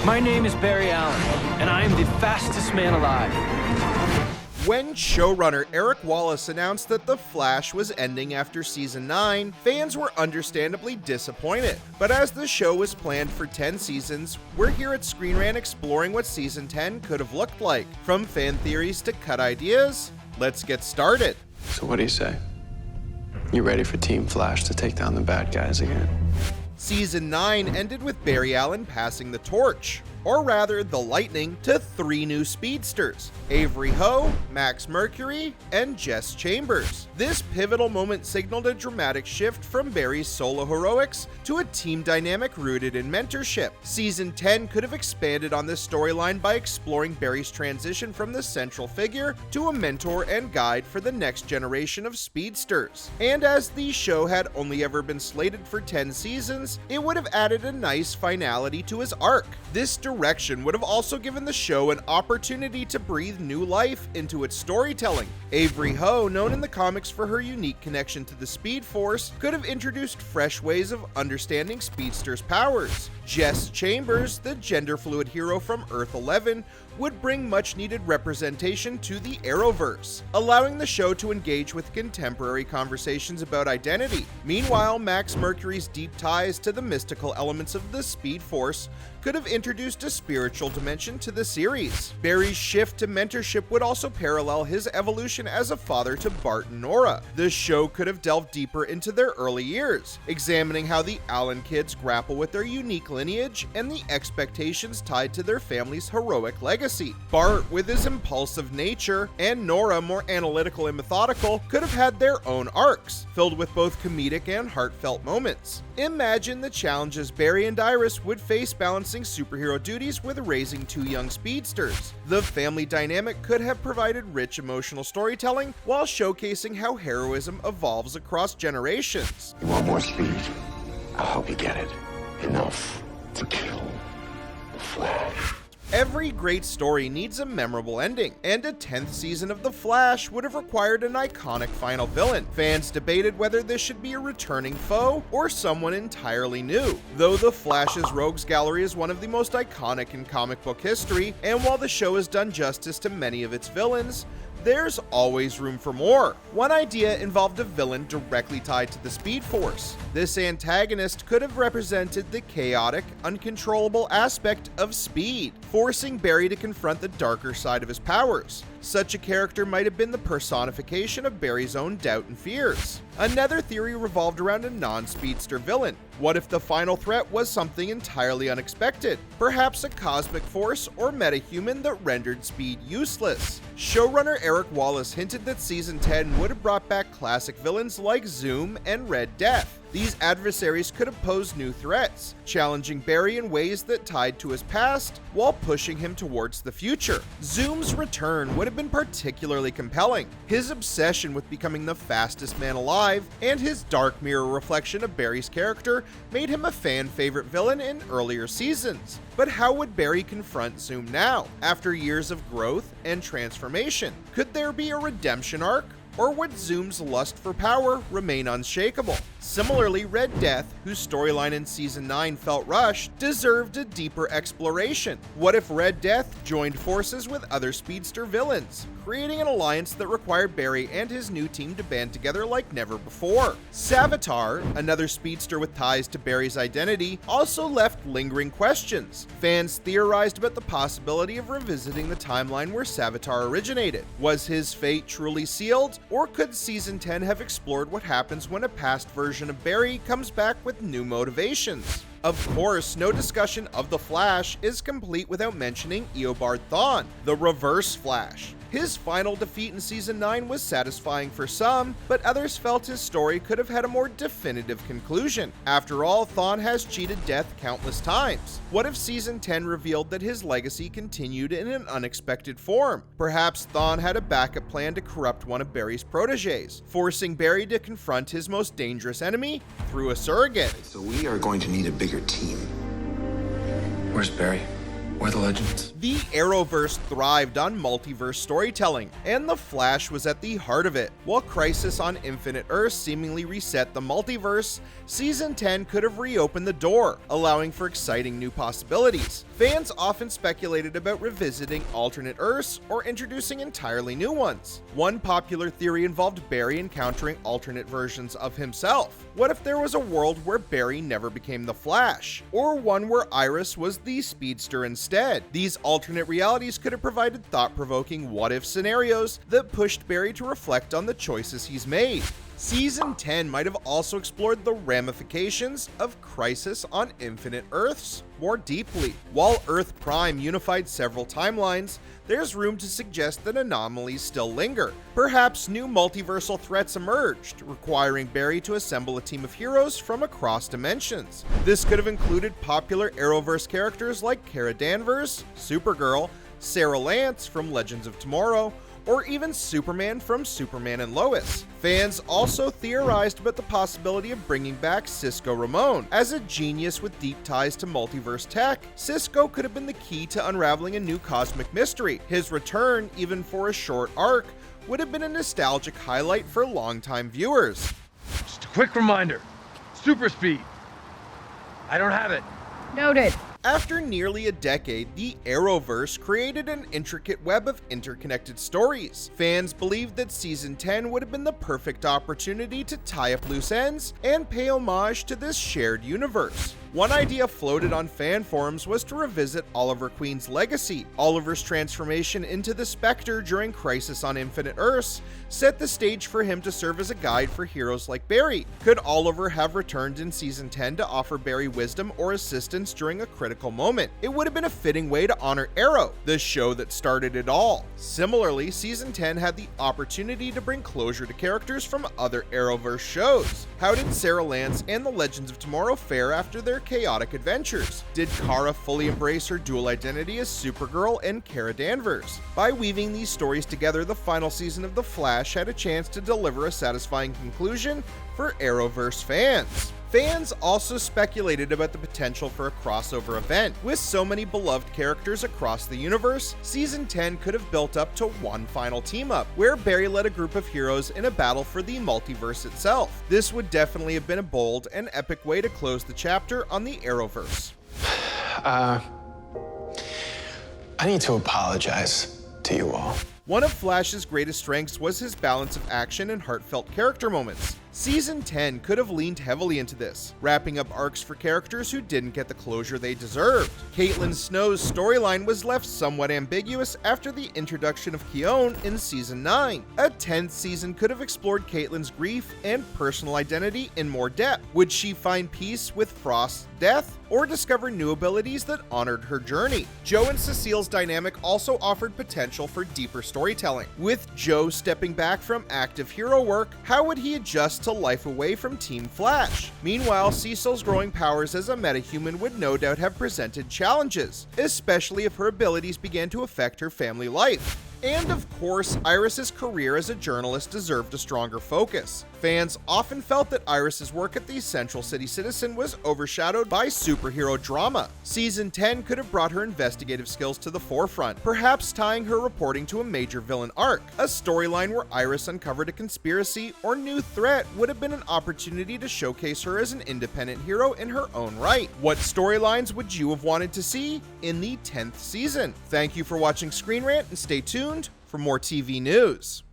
My name is Barry Allen, and I am the fastest man alive. When showrunner Eric Wallace announced that The Flash was ending after season 9, fans were understandably disappointed. But as the show was planned for 10 seasons, we're here at ScreenRant exploring what season 10 could have looked like. From fan theories to cut ideas, let's get started. So what do you say? You ready for Team Flash to take down the bad guys again? Season 9 ended with Barry Allen passing the torch, or rather the lightning, to 3 new speedsters: Avery Ho, Max Mercury, and Jess Chambers. This pivotal moment signaled a dramatic shift from Barry's solo heroics to a team dynamic rooted in mentorship. Season 10 could have expanded on this storyline by exploring Barry's transition from the central figure to a mentor and guide for the next generation of speedsters. And as the show had only ever been slated for 10 seasons, it would have added a nice finality to his arc. This direction would have also given the show an opportunity to breathe new life into its storytelling. Avery Ho, known in the comics for her unique connection to the Speed Force, could have introduced fresh ways of understanding speedsters' powers. Jess Chambers, the gender-fluid hero from Earth 11, would bring much-needed representation to the Arrowverse, allowing the show to engage with contemporary conversations about identity. Meanwhile, Max Mercury's deep ties to the mystical elements of the Speed Force could have introduced a spiritual dimension to the series. Barry's shift to mentorship would also parallel his evolution as a father to Bart and Nora. The show could have delved deeper into their early years, examining how the Allen kids grapple with their unique lineage and the expectations tied to their family's heroic legacy. Bart, with his impulsive nature, and Nora, more analytical and methodical, could have had their own arcs, filled with both comedic and heartfelt moments. Imagine the challenges Barry and Iris would face balancing superhero duties with raising 2 young speedsters. The family dynamic could have provided rich emotional storytelling while showcasing how heroism evolves across generations. You want more speed? I'll help you get it. Enough to kill the Flash. Every great story needs a memorable ending, and a 10th season of The Flash would have required an iconic final villain. Fans debated whether this should be a returning foe or someone entirely new. Though The Flash's rogues gallery is one of the most iconic in comic book history, and while the show has done justice to many of its villains, there's always room for more. One idea involved a villain directly tied to the Speed Force. This antagonist could have represented the chaotic, uncontrollable aspect of Speed, forcing Barry to confront the darker side of his powers. Such a character might have been the personification of Barry's own doubt and fears. Another theory revolved around a non-speedster villain. What if the final threat was something entirely unexpected? Perhaps a cosmic force or metahuman that rendered Speed useless? Showrunner Eric Wallace hinted that season 10 would have brought back classic villains like Zoom and Red Death. These adversaries could have posed new threats, challenging Barry in ways that tied to his past while pushing him towards the future. Zoom's return would have been particularly compelling. His obsession with becoming the fastest man alive and his dark mirror reflection of Barry's character made him a fan-favorite villain in earlier seasons. But how would Barry confront Zoom now, after years of growth and transformation? Could there be a redemption arc? Or would Zoom's lust for power remain unshakable? Similarly, Red Death, whose storyline in season 9 felt rushed, deserved a deeper exploration. What if Red Death joined forces with other speedster villains, creating an alliance that required Barry and his new team to band together like never before? Savitar, another speedster with ties to Barry's identity, also left lingering questions. Fans theorized about the possibility of revisiting the timeline where Savitar originated. Was his fate truly sealed? Or could season 10 have explored what happens when a past version of Barry comes back with new motivations? Of course, no discussion of The Flash is complete without mentioning Eobard Thawne, the Reverse Flash. His final defeat in season 9 was satisfying for some, but others felt his story could have had a more definitive conclusion. After all, Thawne has cheated death countless times. What if season 10 revealed that his legacy continued in an unexpected form? Perhaps Thawne had a backup plan to corrupt one of Barry's proteges, forcing Barry to confront his most dangerous enemy through a surrogate. So we are going to need a bigger team. Where's Barry? We're the legends. The Arrowverse thrived on multiverse storytelling, and the Flash was at the heart of it. While Crisis on Infinite Earths seemingly reset the multiverse, Season 10 could have reopened the door, allowing for exciting new possibilities. Fans often speculated about revisiting alternate Earths or introducing entirely new ones. One popular theory involved Barry encountering alternate versions of himself. What if there was a world where Barry never became the Flash? Or one where Iris was the speedster instead? These alternate realities could have provided thought-provoking what-if scenarios that pushed Barry to reflect on the choices he's made. Season 10 might have also explored the ramifications of Crisis on Infinite Earths more deeply. While Earth Prime unified several timelines, there's room to suggest that anomalies still linger. Perhaps new multiversal threats emerged, requiring Barry to assemble a team of heroes from across dimensions. This could have included popular Arrowverse characters like Kara Danvers, Supergirl, Sarah Lance from Legends of Tomorrow, or even Superman from Superman and Lois. Fans also theorized about the possibility of bringing back Cisco Ramon. As a genius with deep ties to multiverse tech, Cisco could have been the key to unraveling a new cosmic mystery. His return, even for a short arc, would have been a nostalgic highlight for longtime viewers. Just a quick reminder, super speed. I don't have it. Noted. After nearly a decade, the Arrowverse created an intricate web of interconnected stories. Fans believed that Season 10 would have been the perfect opportunity to tie up loose ends and pay homage to this shared universe. One idea floated on fan forums was to revisit Oliver Queen's legacy. Oliver's transformation into the Spectre during Crisis on Infinite Earths set the stage for him to serve as a guide for heroes like Barry. Could Oliver have returned in Season 10 to offer Barry wisdom or assistance during a critical moment? It would have been a fitting way to honor Arrow, the show that started it all. Similarly, Season 10 had the opportunity to bring closure to characters from other Arrowverse shows. How did Sarah Lance and the Legends of Tomorrow fare after their chaotic adventures? Did Kara fully embrace her dual identity as Supergirl and Kara Danvers? By weaving these stories together, the final season of The Flash had a chance to deliver a satisfying conclusion for Arrowverse fans. Fans also speculated about the potential for a crossover event. With so many beloved characters across the universe, Season 10 could have built up to one final team-up, where Barry led a group of heroes in a battle for the multiverse itself. This would definitely have been a bold and epic way to close the chapter on the Arrowverse. I need to apologize to you all. One of Flash's greatest strengths was his balance of action and heartfelt character moments. Season 10 could have leaned heavily into this, wrapping up arcs for characters who didn't get the closure they deserved. Caitlin Snow's storyline was left somewhat ambiguous after the introduction of Keone in Season 9. A 10th season could have explored Caitlin's grief and personal identity in more depth. Would she find peace with Frost's death, or discover new abilities that honored her journey? Joe and Cecile's dynamic also offered potential for deeper storytelling. With Joe stepping back from active hero work, how would he adjust to life away from Team Flash? Meanwhile, Cecil's growing powers as a metahuman would no doubt have presented challenges, especially if her abilities began to affect her family life. And of course, Iris's career as a journalist deserved a stronger focus. Fans often felt that Iris's work at the Central City Citizen was overshadowed by superhero drama. Season 10 could have brought her investigative skills to the forefront, perhaps tying her reporting to a major villain arc. A storyline where Iris uncovered a conspiracy or new threat would have been an opportunity to showcase her as an independent hero in her own right. What storylines would you have wanted to see in the 10th season? Thank you for watching Screen Rant, and stay tuned for more TV news.